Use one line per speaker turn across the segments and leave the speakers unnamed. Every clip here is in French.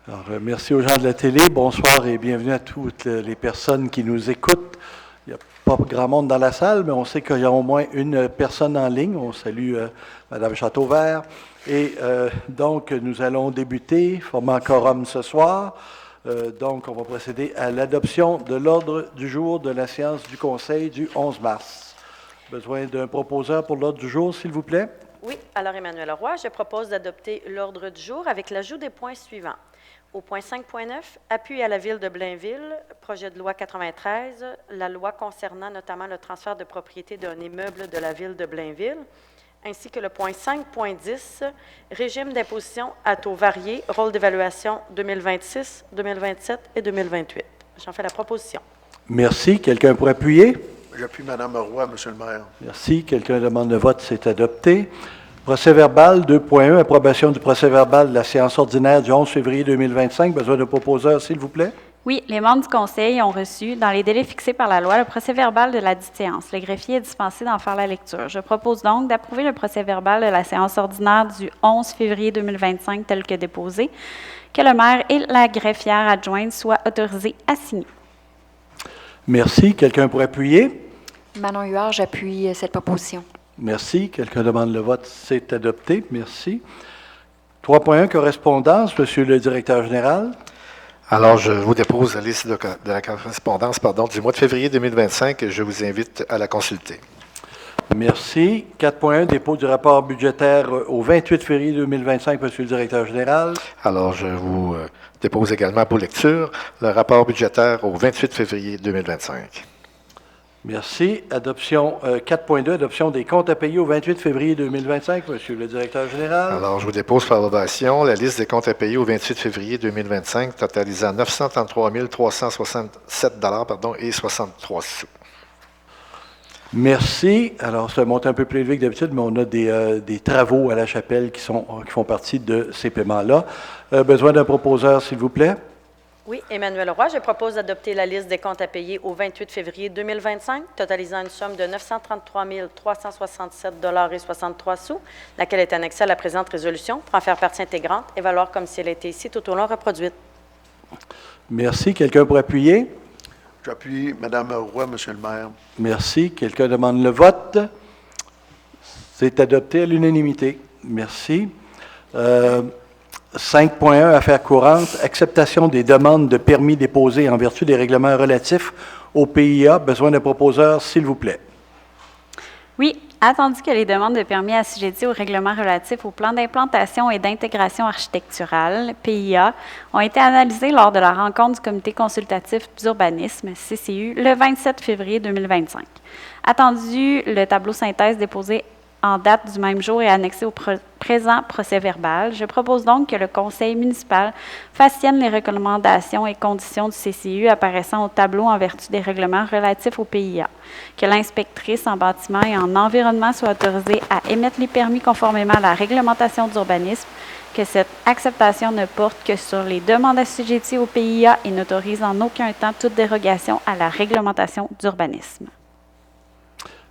Alors, merci aux gens de la télé. Bonsoir et bienvenue à toutes les personnes qui nous écoutent. Il n'y a pas grand monde dans la salle, mais on sait qu'il y a au moins une personne en ligne. On salue Mme Châteauvert. Et donc, nous allons débuter, formant quorum ce soir. Donc, on va procéder à l'adoption de l'ordre du jour de la séance du Conseil du 11 mars. Besoin d'un proposeur pour l'ordre du jour, s'il vous plaît?
Oui, alors Emmanuel Roy, je propose d'adopter l'ordre du jour avec l'ajout des points suivants. Au point 5.9, appui à la Ville de Blainville, projet de loi 93, la loi concernant notamment le transfert de propriété d'un immeuble de la Ville de Blainville, ainsi que le point 5.10, régime d'imposition à taux variés, rôle d'évaluation 2026, 2027 et 2028. J'en fais la proposition.
Merci. Quelqu'un pour appuyer?
J'appuie Mme Roy, Monsieur le maire.
Merci. Quelqu'un demande le vote, c'est adopté. Procès-verbal 2.1, approbation du procès-verbal de la séance ordinaire du 11 février 2025. Besoin de proposeur, s'il vous plaît?
Oui, les membres du Conseil ont reçu, dans les délais fixés par la loi, le procès-verbal de la dite séance. Le greffier est dispensé d'en faire la lecture. Je propose donc d'approuver le procès-verbal de la séance ordinaire du 11 février 2025 tel que déposé, que le maire et la greffière adjointe soient autorisés à signer.
Merci. Quelqu'un pour appuyer?
Manon Huard, j'appuie cette proposition.
Merci. Quelqu'un demande le vote. C'est adopté. Merci. 3.1, correspondance. Monsieur le directeur général.
Alors, je vous dépose la liste de la correspondance du mois de février 2025 et je vous invite à la consulter.
Merci. 4.1, dépôt du rapport budgétaire au 28 février 2025, Monsieur le directeur général.
Alors, je vous dépose également pour lecture le rapport budgétaire au 28 février 2025.
Merci. Adoption 4.2, adoption des comptes à payer au 28 février 2025, Monsieur le directeur général.
Alors, je vous dépose pour approbation la liste des comptes à payer au 28 février 2025, totalisant 933 367 et 63 sous.
Merci. Alors, c'est un montant un peu plus élevé que d'habitude, mais on a des travaux à la chapelle qui font partie de ces paiements-là. Besoin d'un proposeur, s'il vous plaît?
Oui, Emmanuel Roy, je propose d'adopter la liste des comptes à payer au 28 février 2025, totalisant une somme de 933 367 et 63 sous, laquelle est annexée à la présente résolution pour en faire partie intégrante et valoir comme si elle était ici tout au long reproduite.
Merci. Quelqu'un pour appuyer?
J'appuie Mme Roy, Monsieur le maire.
Merci. Quelqu'un demande le vote? C'est adopté à l'unanimité. Merci. 5.1, affaires courantes, acceptation des demandes de permis déposées en vertu des règlements relatifs au PIA. Besoin d'un proposeur, s'il vous plaît.
Oui, attendu que les demandes de permis assujetties au règlement relatif au plan d'implantation et d'intégration architecturale, PIA, ont été analysées lors de la rencontre du Comité consultatif d'urbanisme, CCU, le 27 février 2025. Attendu le tableau synthèse déposé en date du même jour et annexé au présent procès-verbal, je propose donc que le Conseil municipal fasse sienne les recommandations et conditions du CCU apparaissant au tableau en vertu des règlements relatifs au PIA, que l'inspectrice en bâtiment et en environnement soit autorisée à émettre les permis conformément à la réglementation d'urbanisme, que cette acceptation ne porte que sur les demandes assujetties au PIA et n'autorise en aucun temps toute dérogation à la réglementation d'urbanisme.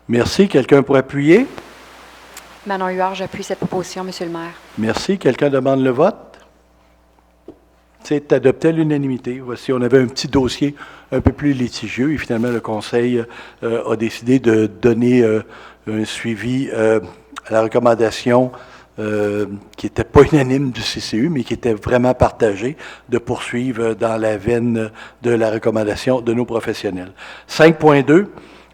Merci. Quelqu'un pour appuyer?
Manon Huard, j'appuie cette proposition, Monsieur le maire.
Merci. Quelqu'un demande le vote? C'est adopté à l'unanimité. Voici, on avait un petit dossier un peu plus litigieux et finalement, le Conseil a décidé de donner un suivi à la recommandation qui n'était pas unanime du CCU, mais qui était vraiment partagée, de poursuivre dans la veine de la recommandation de nos professionnels. 5.2.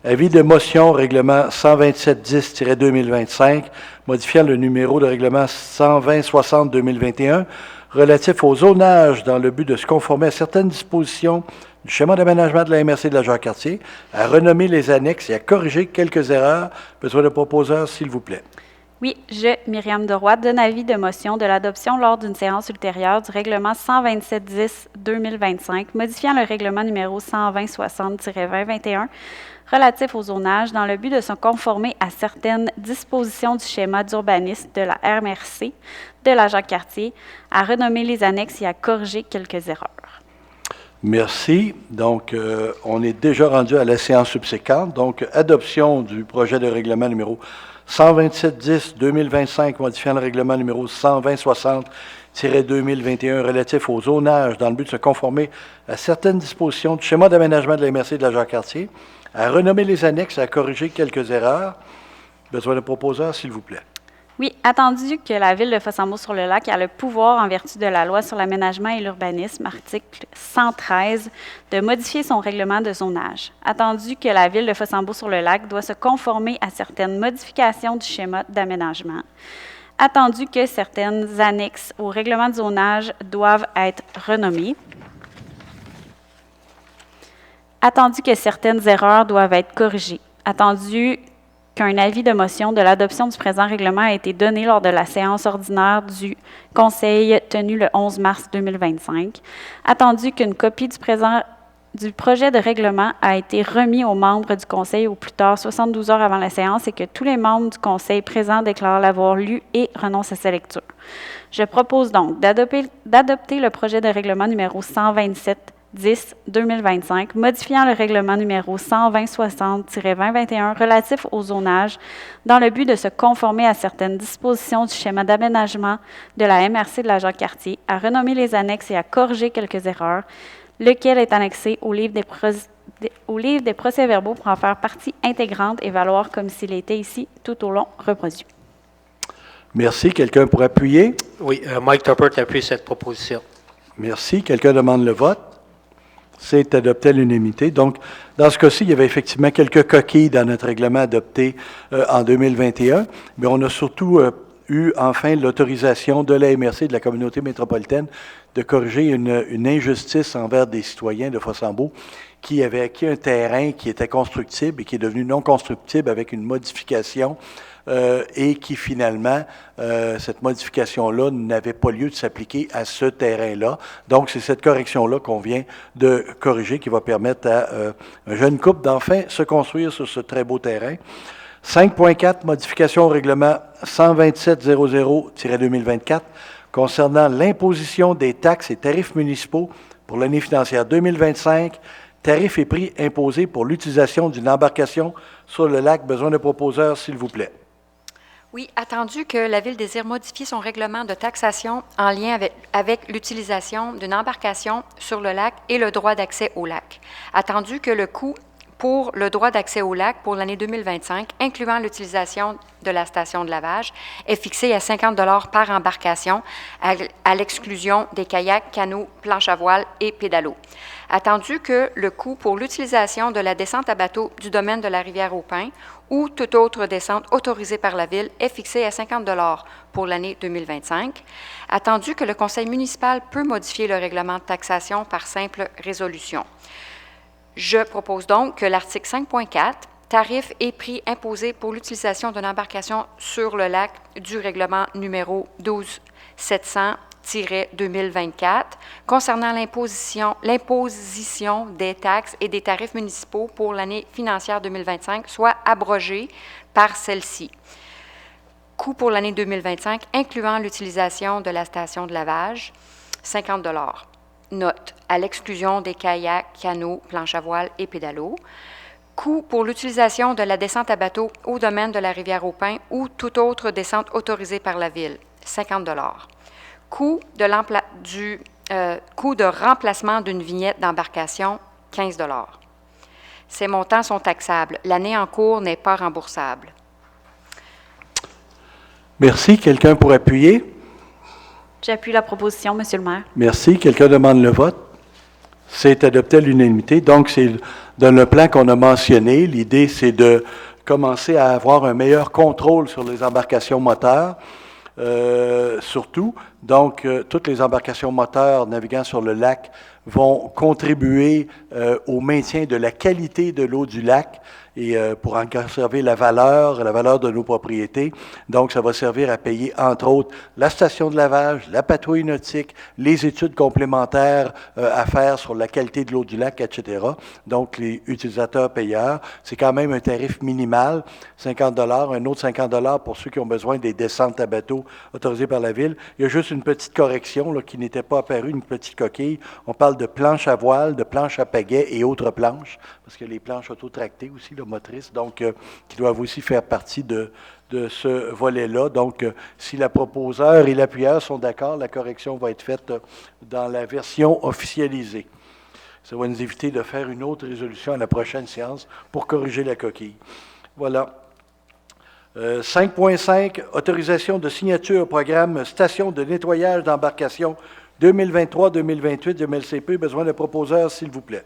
Avis de motion règlement 12710-2025, modifiant le numéro de règlement 12060-2021 relatif au zonage dans le but de se conformer à certaines dispositions du schéma d'aménagement de la MRC de la Jacques-Cartier, à renommer les annexes et à corriger quelques erreurs. Besoin de proposeur, s'il vous plaît.
Oui, je, Myriam Deroy, donne avis de motion de l'adoption lors d'une séance ultérieure du règlement 12710-2025, modifiant le règlement numéro 12060-2021 relatif au zonage dans le but de se conformer à certaines dispositions du schéma d'urbanisme de la MRC de la Jacques-Cartier, à renommer les annexes et à corriger quelques erreurs.
Merci. Donc, on est déjà rendu à la séance subséquente. Donc, adoption du projet de règlement numéro 12710-2025, modifiant le règlement numéro 12060 2021 relatif au zonage dans le but de se conformer à certaines dispositions du schéma d'aménagement de la MRC de la Jacques-Cartier, à renommer les annexes et à corriger quelques erreurs. Besoin de proposeurs, s'il vous plaît.
Oui, attendu que la Ville de Fossambeau-sur-le-Lac a le pouvoir, en vertu de la Loi sur l'aménagement et l'urbanisme, article 113, de modifier son règlement de zonage. Attendu que la Ville de Fossambeau-sur-le-Lac doit se conformer à certaines modifications du schéma d'aménagement. Attendu que certaines annexes au règlement de zonage doivent être renommées. Attendu que certaines erreurs doivent être corrigées. Attendu qu'un avis de motion de l'adoption du présent règlement a été donné lors de la séance ordinaire du Conseil tenue le 11 mars 2025. Attendu qu'une copie du projet de règlement a été remis aux membres du Conseil au plus tard 72 heures avant la séance et que tous les membres du Conseil présents déclarent l'avoir lu et renoncent à sa lecture. Je propose donc d'adopter le projet de règlement numéro 127-10-2025, modifiant le règlement numéro 120-60-2021 relatif au zonage dans le but de se conformer à certaines dispositions du schéma d'aménagement de la MRC de la Jacques-Cartier, à renommer les annexes et à corriger quelques erreurs, lequel est annexé au livre des procès-verbaux pour en faire partie intégrante et valoir comme s'il était ici tout au long reproduit.
Merci. Quelqu'un pour appuyer?
Oui, Mike Tuppert appuie cette proposition.
Merci. Quelqu'un demande le vote? C'est adopté à l'unanimité. Donc, dans ce cas-ci, il y avait effectivement quelques coquilles dans notre règlement adopté en 2021, mais on a surtout eu enfin l'autorisation de la MRC, de la communauté métropolitaine, de corriger une injustice envers des citoyens de Fossambeau qui avaient acquis un terrain qui était constructible et qui est devenu non constructible avec une modification et qui finalement, cette modification-là n'avait pas lieu de s'appliquer à ce terrain-là. Donc, c'est cette correction-là qu'on vient de corriger qui va permettre à un jeune couple d'enfin se construire sur ce très beau terrain. 5.4, modification au règlement 127-00-2024 concernant l'imposition des taxes et tarifs municipaux pour l'année financière 2025, tarifs et prix imposés pour l'utilisation d'une embarcation sur le lac. Besoin de proposeurs, s'il vous plaît.
Oui, attendu que la Ville désire modifier son règlement de taxation en lien avec l'utilisation d'une embarcation sur le lac et le droit d'accès au lac. Attendu que le coût pour le droit d'accès au lac pour l'année 2025, incluant l'utilisation de la station de lavage, est fixé à 50 $ par embarcation, à l'exclusion des kayaks, canots, planches à voile et pédalos. Attendu que le coût pour l'utilisation de la descente à bateau du domaine de la rivière aux Pins ou toute autre descente autorisée par la Ville est fixé à 50 $ pour l'année 2025. Attendu que le Conseil municipal peut modifier le règlement de taxation par simple résolution. Je propose donc que l'article 5.4, tarifs et prix imposés pour l'utilisation d'une embarcation sur le lac du règlement numéro 12700-2024, concernant l'imposition des taxes et des tarifs municipaux pour l'année financière 2025, soit abrogé par celle-ci. Coût pour l'année 2025, incluant l'utilisation de la station de lavage, 50 $. Note, à l'exclusion des kayaks, canots, planches à voile et pédalos. Coût pour l'utilisation de la descente à bateau au domaine de la rivière aux Pins ou toute autre descente autorisée par la Ville, 50 $. Coût de remplacement d'une vignette d'embarcation, 15 $. Ces montants sont taxables. L'année en cours n'est pas remboursable.
Merci. Quelqu'un pour appuyer?
J'appuie la proposition, Monsieur le maire.
Merci. Quelqu'un demande le vote? C'est adopté à l'unanimité. Donc, c'est dans le plan qu'on a mentionné. L'idée, c'est de commencer à avoir un meilleur contrôle sur les embarcations moteurs, surtout. Donc, toutes les embarcations moteurs naviguant sur le lac vont contribuer au maintien de la qualité de l'eau du lac et pour en conserver la valeur de nos propriétés. Donc, ça va servir à payer, entre autres, la station de lavage, la patrouille nautique, les études complémentaires à faire sur la qualité de l'eau du lac, etc. Donc, les utilisateurs payeurs, c'est quand même un tarif minimal, 50 $, un autre 50 $ pour ceux qui ont besoin des descentes à bateau autorisées par la Ville. Il y a juste juste une petite correction là, qui n'était pas apparue, une petite coquille. On parle de planche à voile, de planche à pagaie et autres planches, parce que les planches autotractées aussi, là, motrices, donc qui doivent aussi faire partie de ce volet-là. Donc, si la proposeur et l'appuyeur sont d'accord, la correction va être faite dans la version officialisée. Ça va nous éviter de faire une autre résolution à la prochaine séance pour corriger la coquille. Voilà. 5.5, autorisation de signature au programme Station de nettoyage d'embarcation 2023-2028 de MLCP. Besoin de proposeur, s'il vous plaît.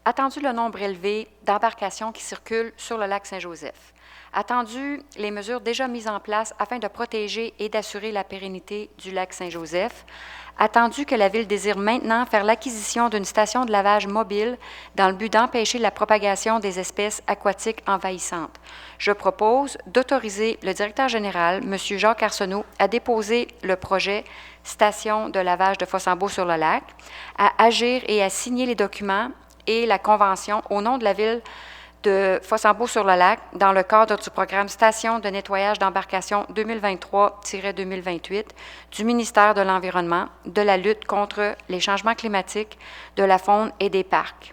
Attendu le nombre élevé d'embarcations qui circulent sur le lac Saint-Joseph. Attendu les mesures déjà mises en place afin de protéger et d'assurer la pérennité du lac Saint-Joseph. Attendu que la Ville désire maintenant faire l'acquisition d'une station de lavage mobile dans le but d'empêcher la propagation des espèces aquatiques envahissantes. Je propose d'autoriser le directeur général, M. Jacques Arsenault, à déposer le projet station de lavage de Fossambeau-sur-le-Lac, à agir et à signer les documents et la convention au nom de la Ville de Fossambeau-sur-le-Lac dans le cadre du programme Station de nettoyage d'embarcation 2023-2028 du ministère de l'Environnement, de la lutte contre les changements climatiques, de la faune et des parcs.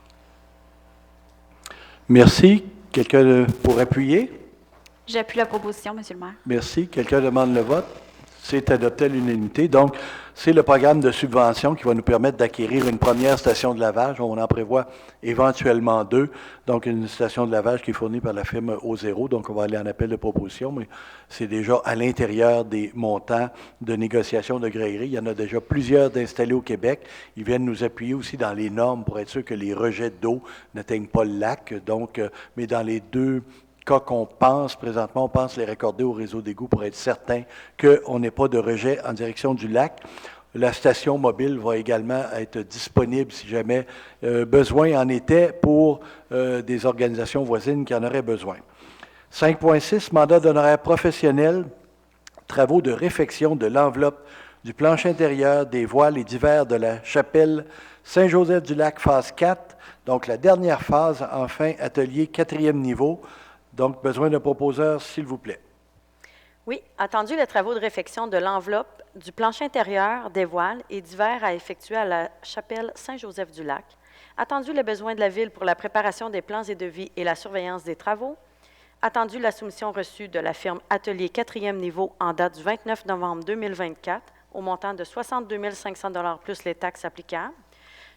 Merci. Quelqu'un pour appuyer?
J'appuie la proposition, Monsieur le maire.
Merci. Quelqu'un demande le vote? C'est adopté à l'unanimité. Donc, c'est le programme de subvention qui va nous permettre d'acquérir une première station de lavage. On en prévoit éventuellement 2. Donc, une station de lavage qui est fournie par la firme O0. Donc, on va aller en appel de proposition, mais c'est déjà à l'intérieur des montants de négociation de gré. Il y en a déjà plusieurs d'installés au Québec. Ils viennent nous appuyer aussi dans les normes pour être sûr que les rejets d'eau n'atteignent pas le lac. Donc, mais dans les deux cas qu'on pense présentement, on pense les raccorder au réseau d'égouts pour être certain qu'on n'ait pas de rejet en direction du lac. La station mobile va également être disponible si jamais besoin en était pour des organisations voisines qui en auraient besoin. 5.6, mandat d'honoraires professionnels, travaux de réfection de l'enveloppe du plancher intérieur, des voiles et divers de la chapelle Saint-Joseph-du-Lac, phase 4. Donc, la dernière phase, enfin, atelier 4e niveau. Donc, besoin d'un proposeur, s'il vous plaît.
Oui, attendu les travaux de réfection de l'enveloppe du plancher intérieur, des voiles et divers à effectuer à la chapelle Saint-Joseph-du-Lac. Attendu les besoins de la Ville pour la préparation des plans et devis et la surveillance des travaux. Attendu la soumission reçue de la firme Atelier 4e niveau en date du 29 novembre 2024 au montant de 62 500 $ plus les taxes applicables.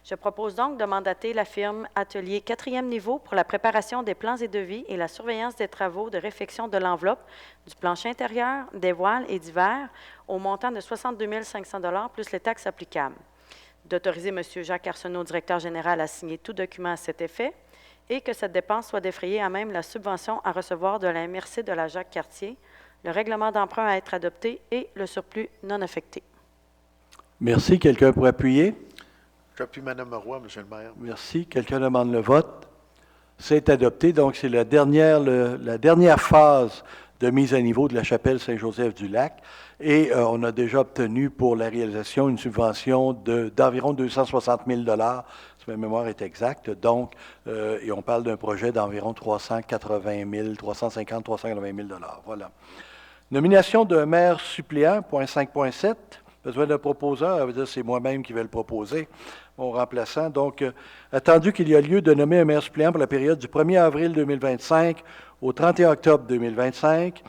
Je propose donc de mandater la firme Atelier 4e niveau pour la préparation des plans et devis et la surveillance des travaux de réfection de l'enveloppe du plancher intérieur, des voiles et divers au montant de 62 500 $ plus les taxes applicables. D'autoriser M. Jacques Arsenault, directeur général, à signer tout document à cet effet et que cette dépense soit défrayée à même la subvention à recevoir de la MRC de la Jacques-Cartier, le règlement d'emprunt à être adopté et le surplus non affecté.
Merci. Quelqu'un pour appuyer?
J'appuie Mme Roy, M. le maire.
Merci. Quelqu'un demande le vote? C'est adopté. Donc, c'est la dernière phase de mise à niveau de la chapelle Saint-Joseph-du-Lac. Et on a déjà obtenu pour la réalisation une subvention d'environ 260 000 $, si ma mémoire est exacte. Donc, et on parle d'un projet d'environ 350 000 $. Voilà. Nomination d'un maire suppléant, point 5.7. Besoin d'un proposeur, ça veut dire que c'est moi-même qui vais le proposer, mon remplaçant. Donc, attendu qu'il y a lieu de nommer un maire suppléant pour la période du 1er avril 2025 au 31 octobre 2025,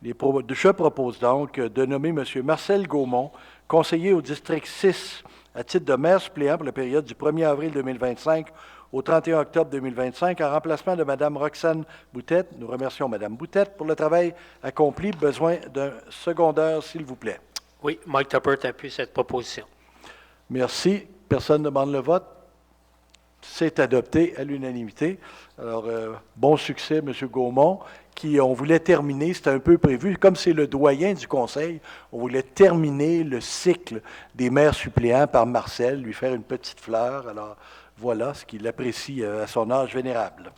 je propose donc de nommer M. Marcel Gaumont, conseiller au district 6, à titre de maire suppléant pour la période du 1er avril 2025 au 31 octobre 2025, en remplacement de Mme Roxane Boutette. Nous remercions Mme Boutette pour le travail accompli. Besoin d'un secondeur, s'il vous plaît.
Oui, Mike Tuppert appuie cette proposition.
Merci. Personne ne demande le vote. C'est adopté à l'unanimité. Alors, bon succès, M. Gaumont, qui, on voulait terminer, c'était un peu prévu, comme c'est le doyen du conseil, on voulait terminer le cycle des maires suppléants par Marcel, lui faire une petite fleur. Alors, voilà ce qu'il apprécie à son âge vénérable.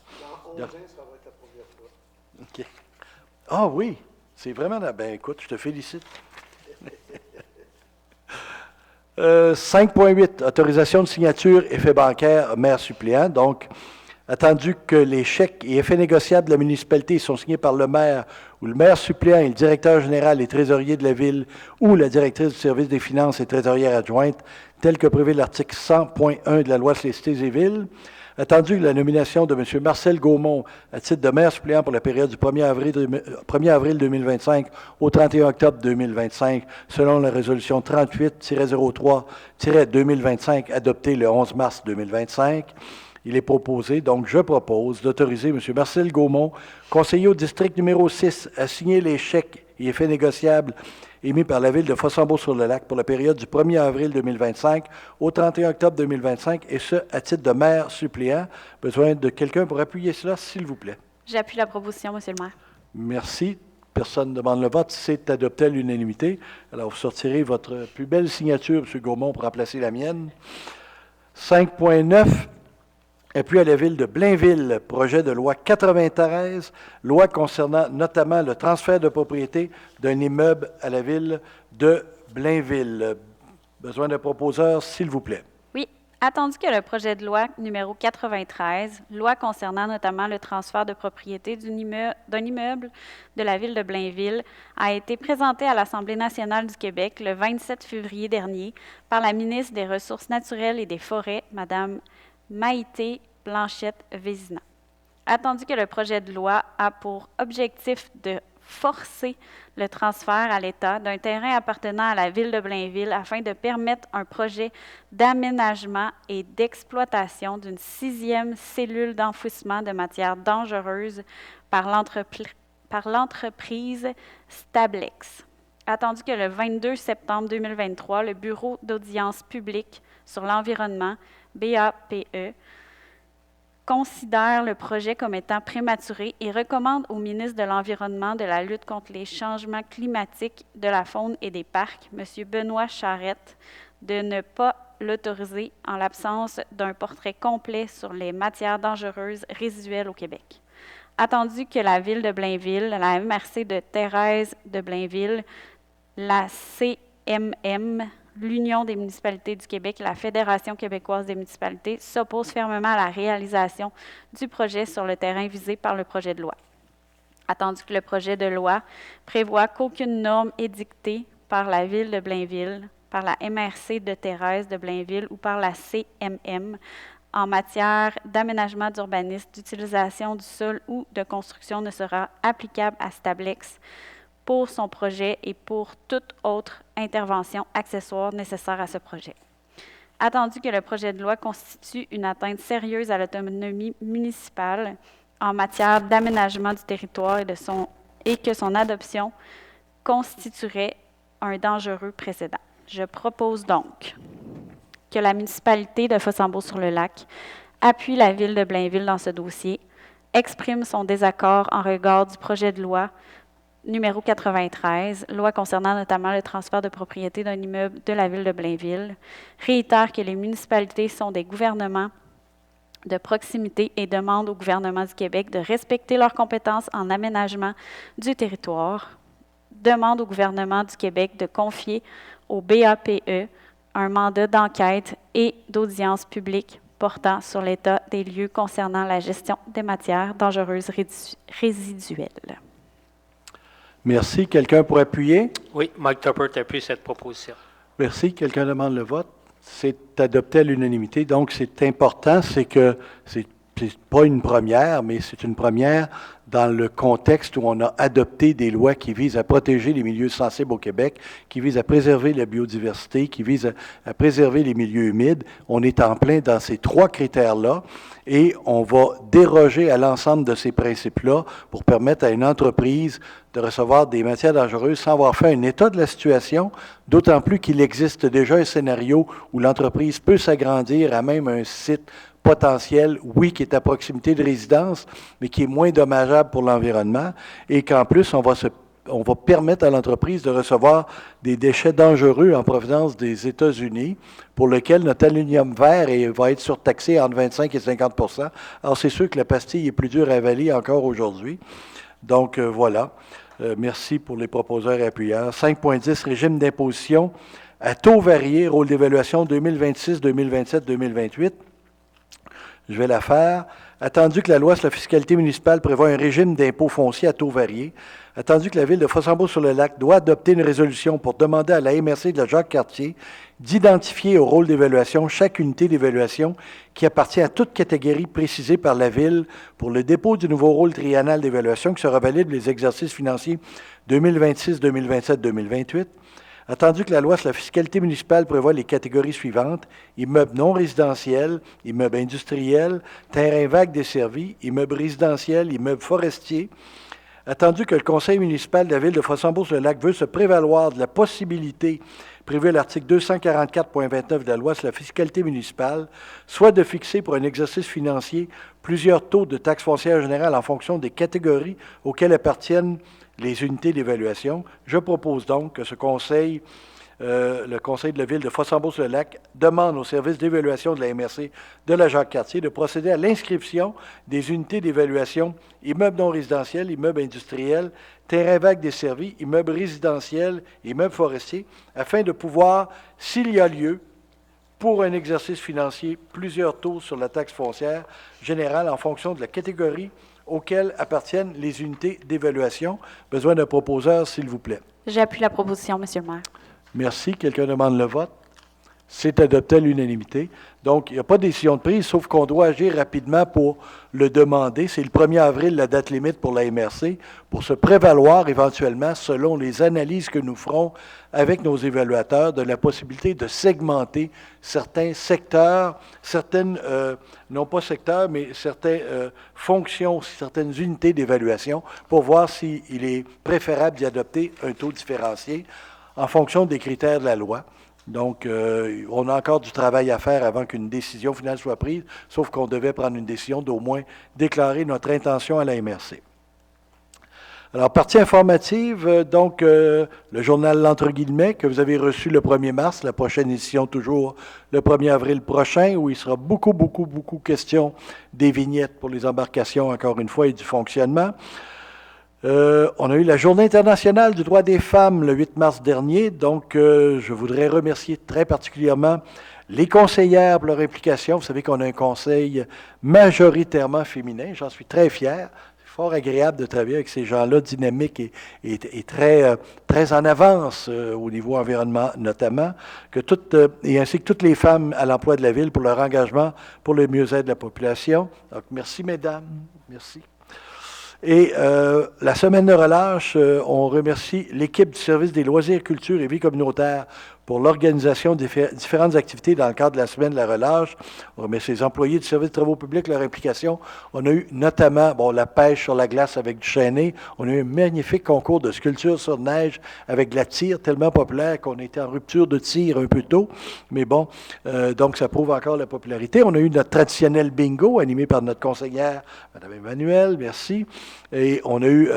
Dans 11 ans, ça va être la première fois. OK. Ah oui, c'est vraiment... Ben écoute, je te félicite. 5.8, autorisation de signature, effet bancaire, maire suppléant. Donc, Attendu que les chèques et effets négociables de la municipalité sont signés par le maire ou le maire suppléant et le directeur général et trésorier de la ville ou la directrice du service des finances et trésorière adjointe, tel que prévu l'article 100.1 de la loi sur les cités et villes, attendu que la nomination de M. Marcel Gaumont à titre de maire suppléant pour la période du 1er avril 2025 au 31 octobre 2025, selon la résolution 38-03-2025 adoptée le 11 mars 2025, il est proposé, donc je propose, d'autoriser M. Marcel Gaumont, conseiller au district numéro 6, à signer les chèques et effets négociables émis par la Ville de Fossambeau-sur-le-Lac pour la période du 1er avril 2025 au 31 octobre 2025, et ce, à titre de maire suppléant. Besoin de quelqu'un pour appuyer cela, s'il vous plaît.
J'appuie la proposition, Monsieur le maire.
Merci. Personne ne demande le vote. C'est adopté à l'unanimité. Alors, vous sortirez votre plus belle signature, M. Gaumont, pour remplacer la mienne. 5.9. Appui à la Ville de Blainville, projet de loi 93, loi concernant notamment le transfert de propriété d'un immeuble à la Ville de Blainville. Besoin d'un proposeur, s'il vous plaît.
Oui, attendu que le projet de loi numéro 93, loi concernant notamment le transfert de propriété d'un immeuble de la Ville de Blainville, a été présenté à l'Assemblée nationale du Québec le 27 février dernier par la ministre des Ressources naturelles et des Forêts, Mme Maïté Blanchette-Vézina. Attendu que le projet de loi a pour objectif de forcer le transfert à l'État d'un terrain appartenant à la Ville de Blainville afin de permettre un projet d'aménagement et d'exploitation d'une 6e cellule d'enfouissement de matières dangereuses par l'entreprise Stablex. Attendu que le 22 septembre 2023, le Bureau d'audience publique sur l'environnement, BAPE, considère le projet comme étant prématuré et recommande au ministre de l'Environnement, de la lutte contre les changements climatiques, de la faune et des parcs, M. Benoît Charette, de ne pas l'autoriser en l'absence d'un portrait complet sur les matières dangereuses résiduelles au Québec. Attendu que la Ville de Blainville, la MRC de Thérèse de Blainville, la CMM, l'Union des municipalités du Québec et la Fédération québécoise des municipalités s'opposent fermement à la réalisation du projet sur le terrain visé par le projet de loi. Attendu que le projet de loi prévoit qu'aucune norme édictée par la Ville de Blainville, par la MRC de Thérèse de Blainville ou par la CMM en matière d'aménagement d'urbanisme, d'utilisation du sol ou de construction ne sera applicable à Stablex pour son projet et pour toute autre intervention accessoire nécessaire à ce projet. Attendu que le projet de loi constitue une atteinte sérieuse à l'autonomie municipale en matière d'aménagement du territoire et que son adoption constituerait un dangereux précédent. Je propose donc que la municipalité de Fossambeau-sur-le-Lac appuie la Ville de Blainville dans ce dossier, exprime son désaccord en regard du projet de loi numéro 93, loi concernant notamment le transfert de propriété d'un immeuble de la Ville de Blainville, réitère que les municipalités sont des gouvernements de proximité et demande au gouvernement du Québec de respecter leurs compétences en aménagement du territoire, demande au gouvernement du Québec de confier au BAPE un mandat d'enquête et d'audience publique portant sur l'état des lieux concernant la gestion des matières dangereuses résiduelles.
Merci. Quelqu'un pour appuyer?
Oui, Mike Tuppert appuie cette proposition.
Merci. Quelqu'un demande le vote? C'est adopté à l'unanimité. Donc, c'est important, c'est que c'est pas une première, mais c'est une première dans le contexte où on a adopté des lois qui visent à protéger les milieux sensibles au Québec, qui visent à préserver la biodiversité, qui visent à préserver les milieux humides. On est en plein dans ces trois critères-là et on va déroger à l'ensemble de ces principes-là pour permettre à une entreprise de recevoir des matières dangereuses sans avoir fait un état de la situation, d'autant plus qu'il existe déjà un scénario où l'entreprise peut s'agrandir à même un site potentiel, oui, qui est à proximité de résidence, mais qui est moins dommageable pour l'environnement, et qu'en plus, on va permettre à l'entreprise de recevoir des déchets dangereux en provenance des États-Unis, pour lesquels notre aluminium vert va être surtaxé entre 25 et 50 %. Alors, c'est sûr que la pastille est plus dure à avaler encore aujourd'hui. Donc, voilà. Merci pour les proposeurs et appuyeurs. 5.10, régime d'imposition à taux varié, rôle d'évaluation 2026, 2027, 2028. Je vais la faire. Attendu que la loi sur la fiscalité municipale prévoit un régime d'impôt foncier à taux variés, attendu que la Ville de Fossambeau-sur-le-Lac doit adopter une résolution pour demander à la MRC de la Jacques-Cartier d'identifier au rôle d'évaluation chaque unité d'évaluation qui appartient à toute catégorie précisée par la Ville pour le dépôt du nouveau rôle triennal d'évaluation qui sera valide les exercices financiers 2026, 2027, 2028. Attendu que la loi sur la fiscalité municipale prévoit les catégories suivantes: immeubles non résidentiels, immeubles industriels, terrains vagues desservis, immeubles résidentiels, immeubles forestiers. Attendu que le conseil municipal de la Ville de Fossambeau-sur-le-Lac veut se prévaloir de la possibilité prévue à l'article 244.29 de la loi sur la fiscalité municipale, soit de fixer pour un exercice financier plusieurs taux de taxe foncière générale en fonction des catégories auxquelles appartiennent les unités d'évaluation. Je propose donc que le conseil de la Ville de Fossambeau-sur-le-Lac demande au service d'évaluation de la MRC de la Jacques-Cartier de procéder à l'inscription des unités d'évaluation immeubles non résidentiels, immeubles industriels, terrains vagues desservis, immeubles résidentiels, immeubles forestiers, afin de pouvoir, s'il y a lieu, pour un exercice financier, plusieurs taux sur la taxe foncière générale en fonction de la catégorie auxquelles appartiennent les unités d'évaluation. Besoin d'un proposeur, s'il vous plaît.
J'appuie la proposition, Monsieur le maire.
Merci. Quelqu'un demande le vote? C'est adopté à l'unanimité. Donc, il n'y a pas de décision de prise, sauf qu'on doit agir rapidement pour le demander. C'est le 1er avril, la date limite pour la MRC, pour se prévaloir éventuellement, selon les analyses que nous ferons avec nos évaluateurs, de la possibilité de segmenter certains secteurs, certaines, non pas secteurs, mais certaines fonctions, certaines unités d'évaluation, pour voir s'il est préférable d'y adopter un taux différencié en fonction des critères de la loi. Donc, on a encore du travail à faire avant qu'une décision finale soit prise, sauf qu'on devait prendre une décision d'au moins déclarer notre intention à la MRC. Alors, partie informative, donc, le journal L'Entre guillemets, que vous avez reçu le 1er mars, la prochaine édition toujours le 1er avril prochain, où il sera beaucoup question des vignettes pour les embarcations, encore une fois, et du fonctionnement. On a eu la Journée internationale du droit des femmes le 8 mars dernier, donc je voudrais remercier très particulièrement les conseillères pour leur implication. Vous savez qu'on a un conseil majoritairement féminin, j'en suis très fier. C'est fort agréable de travailler avec ces gens-là dynamiques et très en avance au niveau environnement notamment, et ainsi que toutes les femmes à l'emploi de la Ville pour leur engagement pour le mieux-être de la population. Donc merci mesdames, merci. Et la semaine de relâche, on remercie l'équipe du service des loisirs, culture et vie communautaire pour l'organisation de différentes activités dans le cadre de la semaine de la relâche. On remercie les employés du service de travaux publics, leur implication. On a eu notamment la pêche sur la glace avec du chaîné. On a eu un magnifique concours de sculpture sur neige avec de la tire, tellement populaire qu'on était en rupture de tir un peu tôt. Mais bon, donc ça prouve encore la popularité. On a eu notre traditionnel bingo animé par notre conseillère, Mme Emmanuel, merci. Et on a eu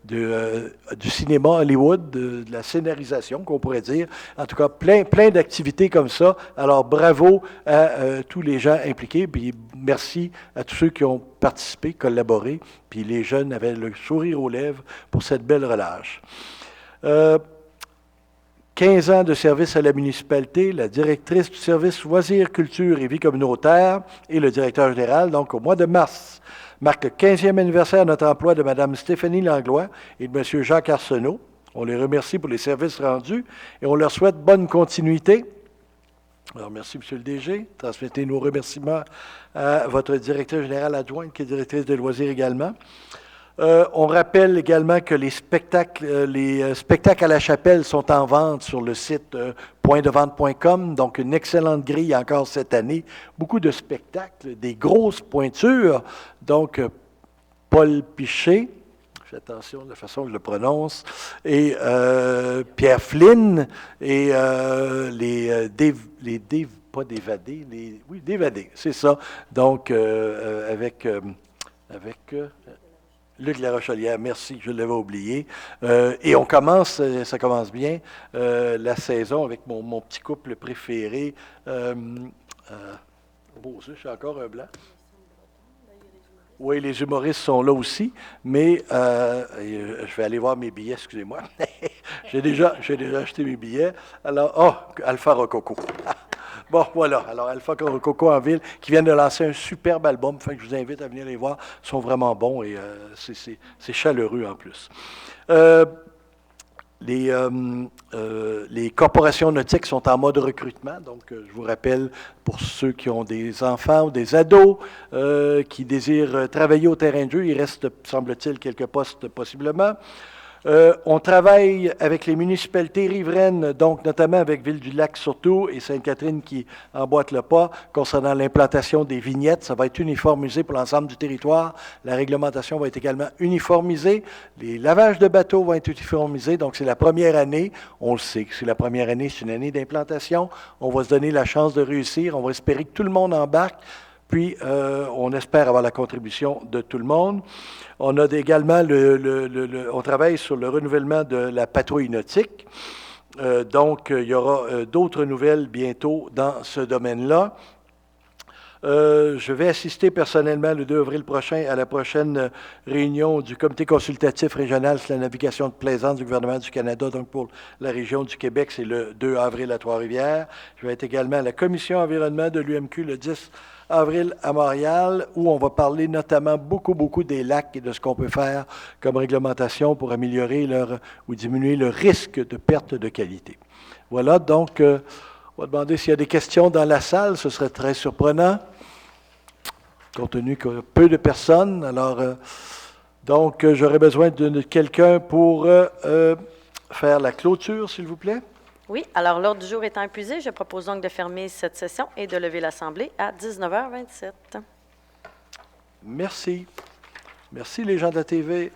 du cinéma Hollywood, de la scénarisation, qu'on pourrait dire. En tout cas, plein d'activités comme ça. Alors, bravo à tous les gens impliqués, puis merci à tous ceux qui ont participé, collaboré, puis les jeunes avaient le sourire aux lèvres pour cette belle relâche. 15 ans de service à la municipalité, la directrice du service loisirs, culture et vie communautaire et le directeur général, donc au mois de mars, marque le 15e anniversaire de notre emploi de Mme Stéphanie Langlois et de M. Jacques Arsenault. On les remercie pour les services rendus et on leur souhaite bonne continuité. Alors, merci, M. le DG. Transmettez nos remerciements à votre directeur général adjointe, qui est directrice des loisirs également. On rappelle également que les spectacles à la chapelle sont en vente sur le site pointdevente.com, donc une excellente grille encore cette année. Beaucoup de spectacles, des grosses pointures, donc Paul Piché, fais attention de la façon que je le prononce, et Pierre Flynn, et Dévadé, c'est ça, donc avec Luc Larochelière, merci, je l'avais oublié. Et on commence, ça commence bien, la saison avec mon petit couple préféré. Je suis encore un blanc. Oui, les humoristes sont là aussi, mais je vais aller voir mes billets, excusez-moi. j'ai déjà acheté mes billets. Alors, Alpha Rococo. Bon, voilà. Alors, Alpha Coco en ville, qui viennent de lancer un superbe album. Fait que je vous invite à venir les voir. Ils sont vraiment bons et c'est chaleureux en plus. Les corporations nautiques sont en mode recrutement. Donc, je vous rappelle, pour ceux qui ont des enfants ou des ados qui désirent travailler au terrain de jeu, il reste, semble-t-il, quelques postes possiblement. On travaille avec les municipalités riveraines, donc notamment avec Ville-du-Lac surtout et Sainte-Catherine qui emboîte le pas concernant l'implantation des vignettes. Ça va être uniformisé pour l'ensemble du territoire. La réglementation va être également uniformisée. Les lavages de bateaux vont être uniformisés. Donc, c'est la première année. On le sait que c'est la première année, c'est une année d'implantation. On va se donner la chance de réussir. On va espérer que tout le monde embarque. Puis, on espère avoir la contribution de tout le monde. On a également on travaille sur le renouvellement de la patrouille nautique. Donc, il y aura d'autres nouvelles bientôt dans ce domaine-là. Je vais assister personnellement le 2 avril prochain à la prochaine réunion du Comité consultatif régional sur la navigation de plaisance du gouvernement du Canada, donc pour la région du Québec, c'est le 2 avril à Trois-Rivières. Je vais être également à la Commission environnement de l'UMQ le 10 avril à Montréal, où on va parler notamment beaucoup des lacs et de ce qu'on peut faire comme réglementation pour améliorer ou diminuer le risque de perte de qualité. Voilà, donc, on va demander s'il y a des questions dans la salle, ce serait très surprenant, compte tenu qu'il y a peu de personnes. Alors, donc, j'aurais besoin de quelqu'un pour faire la clôture, s'il vous plaît.
Oui, alors l'ordre du jour étant épuisé, je propose donc de fermer cette session et de lever l'Assemblée à 19h27.
Merci. Merci les gens de la TV.